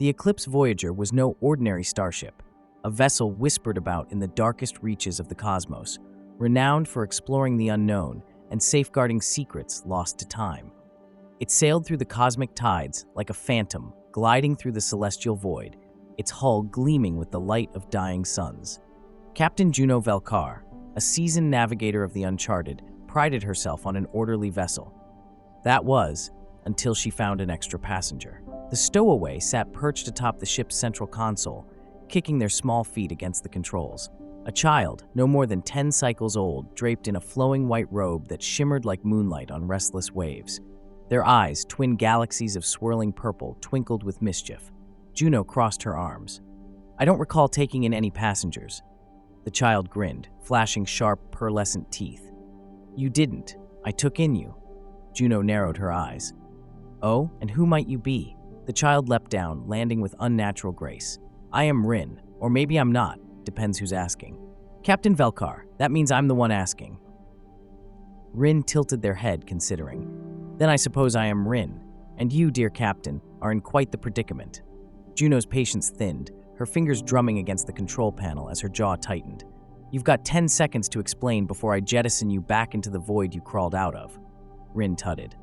The Eclipse Voyager was no ordinary starship, a vessel whispered about in the darkest reaches of the cosmos, renowned for exploring the unknown and safeguarding secrets lost to time. It sailed through the cosmic tides like a phantom, gliding through the celestial void, its hull gleaming with the light of dying suns. Captain Juno Velkaar, a seasoned navigator of the uncharted, prided herself on an orderly vessel. That was, until she found an extra passenger. The stowaway sat perched atop the ship's central console, kicking their small feet against the controls. A child, no more than 10 cycles old, draped in a flowing white robe that shimmered like moonlight on restless waves. Their eyes, twin galaxies of swirling purple, twinkled with mischief. Juno crossed her arms. "I don't recall taking in any passengers." The child grinned, flashing sharp, pearlescent teeth. "You didn't. I took in you." Juno narrowed her eyes. "Oh, and who might you be?" The child leapt down, landing with unnatural grace. "I am Rin, or maybe I'm not, depends who's asking." "Captain Velkaar, that means I'm the one asking." Rin tilted their head, considering. "Then I suppose I am Rin, and you, dear Captain, are in quite the predicament." Juno's patience thinned, her fingers drumming against the control panel as her jaw tightened. "You've got 10 seconds to explain before I jettison you back into the void you crawled out of." Rin tutted.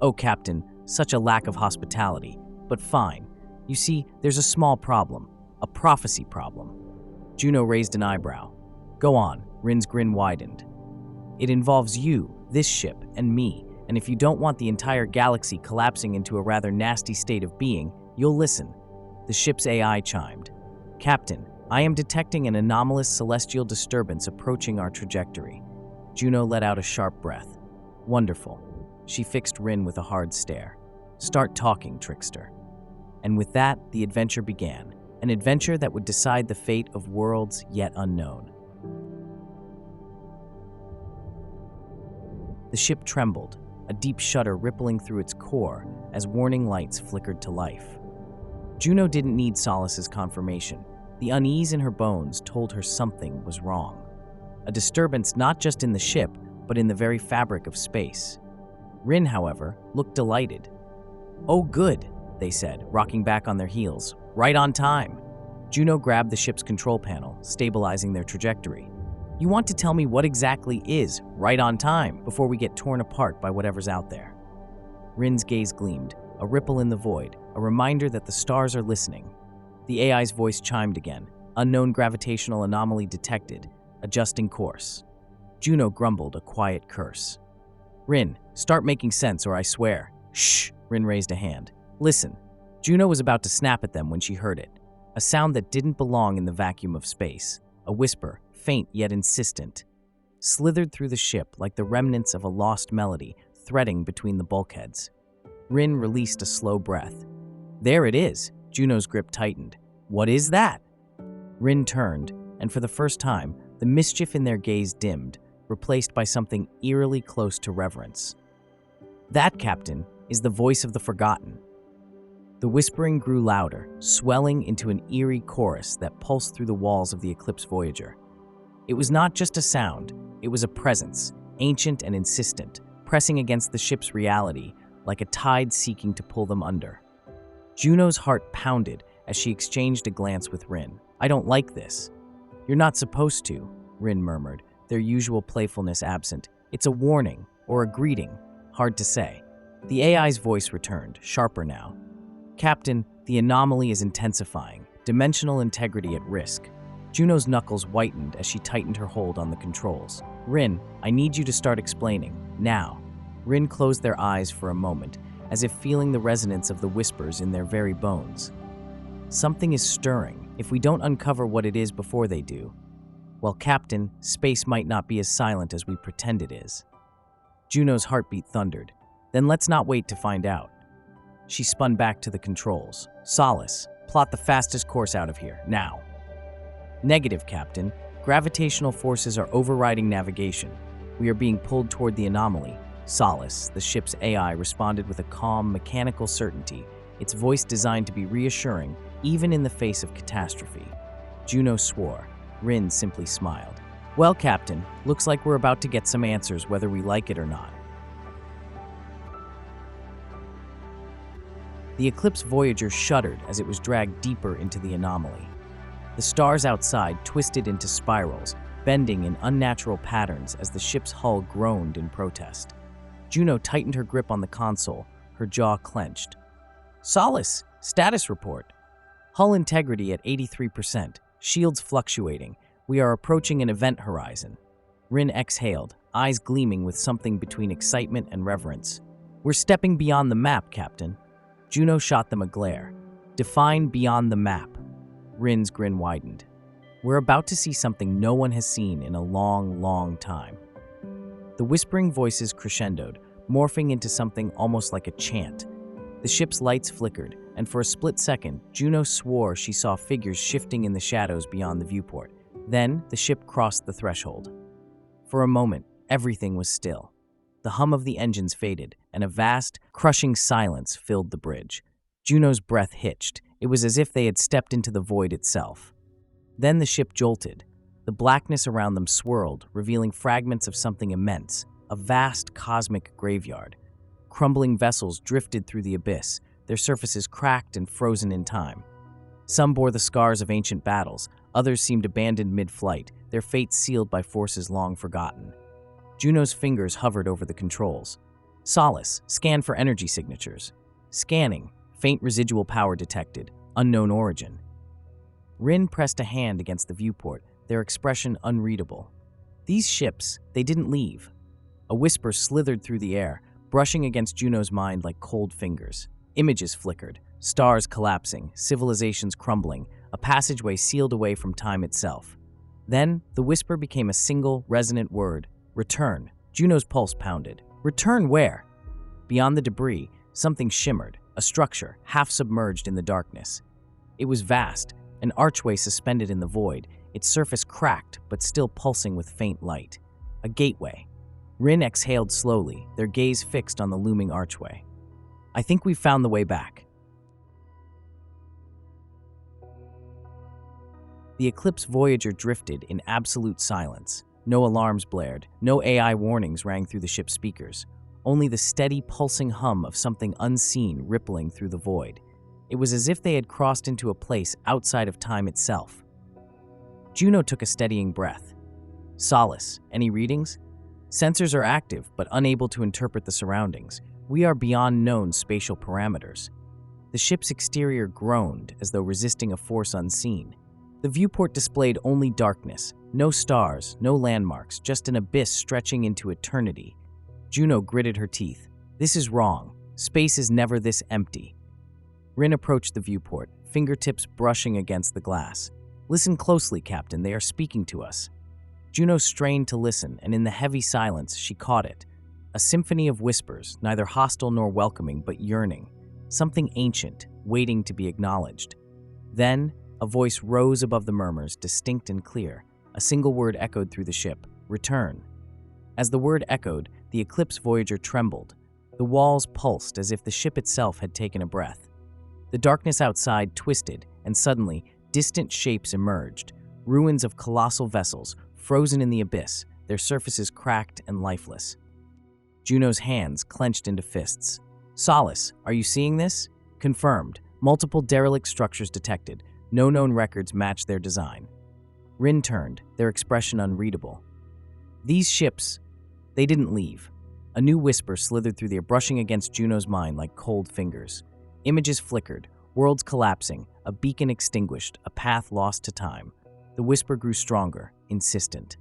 "Oh, Captain, such a lack of hospitality. But fine. You see, there's a small problem. A prophecy problem." Juno raised an eyebrow. "Go on." Rin's grin widened. "It involves you, this ship, and me, and if you don't want the entire galaxy collapsing into a rather nasty state of being, you'll listen." The ship's AI chimed. "Captain, I am detecting an anomalous celestial disturbance approaching our trajectory." Juno let out a sharp breath. "Wonderful." She fixed Rin with a hard stare. "Start talking, trickster." And with that, the adventure began, an adventure that would decide the fate of worlds yet unknown. The ship trembled, a deep shudder rippling through its core as warning lights flickered to life. Juno didn't need Solace's confirmation. The unease in her bones told her something was wrong. A disturbance not just in the ship, but in the very fabric of space. Rin, however, looked delighted. "Oh, good," they said, rocking back on their heels. "Right on time." Juno grabbed the ship's control panel, stabilizing their trajectory. "You want to tell me what exactly is right on time before we get torn apart by whatever's out there?" Rin's gaze gleamed, a ripple in the void, a reminder that the stars are listening. The AI's voice chimed again. "Unknown gravitational anomaly detected. Adjusting course." Juno grumbled a quiet curse. "Rin, start making sense or I swear." "Shh," Rin raised a hand. "Listen." Juno was about to snap at them when she heard it. A sound that didn't belong in the vacuum of space. A whisper, faint yet insistent, slithered through the ship like the remnants of a lost melody threading between the bulkheads. Rin released a slow breath. "There it is." Juno's grip tightened. "What is that?" Rin turned, and for the first time, the mischief in their gaze dimmed, replaced by something eerily close to reverence. "That, Captain, is the voice of the forgotten." The whispering grew louder, swelling into an eerie chorus that pulsed through the walls of the Eclipse Voyager. It was not just a sound, it was a presence, ancient and insistent, pressing against the ship's reality like a tide seeking to pull them under. Juno's heart pounded as she exchanged a glance with Rin. "I don't like this." "You're not supposed to," Rin murmured, their usual playfulness absent. "It's a warning, or a greeting, hard to say." The AI's voice returned, sharper now. "Captain, the anomaly is intensifying, dimensional integrity at risk." Juno's knuckles whitened as she tightened her hold on the controls. "Rin, I need you to start explaining, now." Rin closed their eyes for a moment, as if feeling the resonance of the whispers in their very bones. "Something is stirring. If we don't uncover what it is before they do, well, Captain, space might not be as silent as we pretend it is." Juno's heartbeat thundered. "Then let's not wait to find out." She spun back to the controls. "Solace, plot the fastest course out of here, now." "Negative, Captain. Gravitational forces are overriding navigation. We are being pulled toward the anomaly." Solace, the ship's AI, responded with a calm, mechanical certainty, its voice designed to be reassuring, even in the face of catastrophe. Juno swore. Rin simply smiled. "Well, Captain, looks like we're about to get some answers whether we like it or not." The Eclipse Voyager shuddered as it was dragged deeper into the anomaly. The stars outside twisted into spirals, bending in unnatural patterns as the ship's hull groaned in protest. Juno tightened her grip on the console, her jaw clenched. "Solace, status report. Hull integrity at 83%, shields fluctuating. We are approaching an event horizon." Rin exhaled, eyes gleaming with something between excitement and reverence. "We're stepping beyond the map, Captain." Juno shot them a glare. "Define beyond the map." Rin's grin widened. "We're about to see something no one has seen in a long, long time." The whispering voices crescendoed, morphing into something almost like a chant. The ship's lights flickered, and for a split second, Juno swore she saw figures shifting in the shadows beyond the viewport. Then, the ship crossed the threshold. For a moment, everything was still. The hum of the engines faded, and a vast, crushing silence filled the bridge. Juno's breath hitched. It was as if they had stepped into the void itself. Then the ship jolted. The blackness around them swirled, revealing fragments of something immense, a vast cosmic graveyard. Crumbling vessels drifted through the abyss, their surfaces cracked and frozen in time. Some bore the scars of ancient battles, others seemed abandoned mid-flight, their fates sealed by forces long forgotten. Juno's fingers hovered over the controls. "Solace, scan for energy signatures." Scanning, faint residual power detected, unknown origin. Rin pressed a hand against the viewport, their expression unreadable. These ships, they didn't leave. A whisper slithered through the air, brushing against Juno's mind like cold fingers. Images flickered, stars collapsing, civilizations crumbling, a passageway sealed away from time itself. Then, the whisper became a single, resonant word: return. Juno's pulse pounded. Return where? Beyond the debris, something shimmered, a structure, half submerged in the darkness. It was vast, an archway suspended in the void, its surface cracked but still pulsing with faint light. A gateway. Rin exhaled slowly, their gaze fixed on the looming archway. "I think we've found the way back." The Eclipse Voyager drifted in absolute silence. No alarms blared, no AI warnings rang through the ship's speakers. Only the steady, pulsing hum of something unseen rippling through the void. It was as if they had crossed into a place outside of time itself. Juno took a steadying breath. "Solace, any readings?" "Sensors are active, but unable to interpret the surroundings. We are beyond known spatial parameters." The ship's exterior groaned as though resisting a force unseen. The viewport displayed only darkness, no stars, no landmarks, just an abyss stretching into eternity. Juno gritted her teeth. "This is wrong. Space is never this empty." Rin approached the viewport, fingertips brushing against the glass. "Listen closely, Captain. They are speaking to us." Juno strained to listen, and in the heavy silence, she caught it. A symphony of whispers, neither hostile nor welcoming, but yearning. Something ancient, waiting to be acknowledged. Then, a voice rose above the murmurs, distinct and clear. A single word echoed through the ship: return. As the word echoed, the Eclipse Voyager trembled. The walls pulsed as if the ship itself had taken a breath. The darkness outside twisted, and suddenly, distant shapes emerged. Ruins of colossal vessels, frozen in the abyss, their surfaces cracked and lifeless. Juno's hands clenched into fists. "Solace, are you seeing this?" "Confirmed. Multiple derelict structures detected. No known records match their design." Rin turned, their expression unreadable. "These ships, they didn't leave." A new whisper slithered through the air, brushing against Juno's mind like cold fingers. Images flickered, worlds collapsing, a beacon extinguished, a path lost to time. The whisper grew stronger, insistent.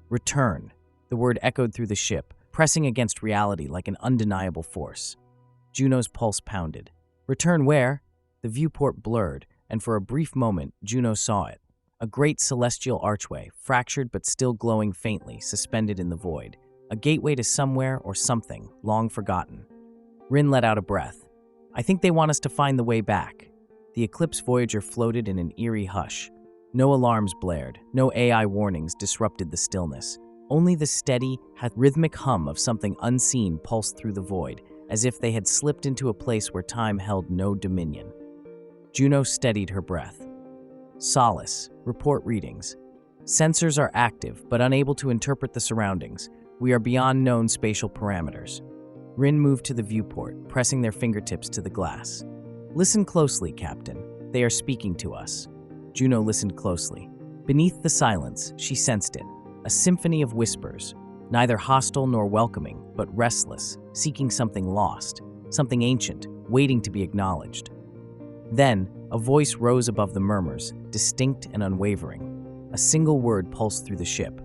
"Return." The word echoed through the ship, pressing against reality like an undeniable force. Juno's pulse pounded. "Return where?" The viewport blurred, and for a brief moment, Juno saw it. A great celestial archway, fractured but still glowing faintly, suspended in the void. A gateway to somewhere or something, long forgotten. Rin let out a breath. "I think they want us to find the way back." The Eclipse Voyager floated in an eerie hush. No alarms blared, no AI warnings disrupted the stillness. Only the steady, rhythmic hum of something unseen pulsed through the void, as if they had slipped into a place where time held no dominion. Juno steadied her breath. "Solace, report readings. Sensors are active, but unable to interpret the surroundings. We are beyond known spatial parameters." Rin moved to the viewport, pressing their fingertips to the glass. Listen closely, Captain. They are speaking to us. Juno listened closely. Beneath the silence, she sensed it. A symphony of whispers, neither hostile nor welcoming, but restless, seeking something lost, something ancient, waiting to be acknowledged. Then, a voice rose above the murmurs, distinct and unwavering. A single word pulsed through the ship.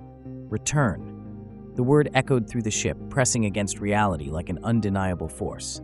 Return. The word echoed through the ship, pressing against reality like an undeniable force.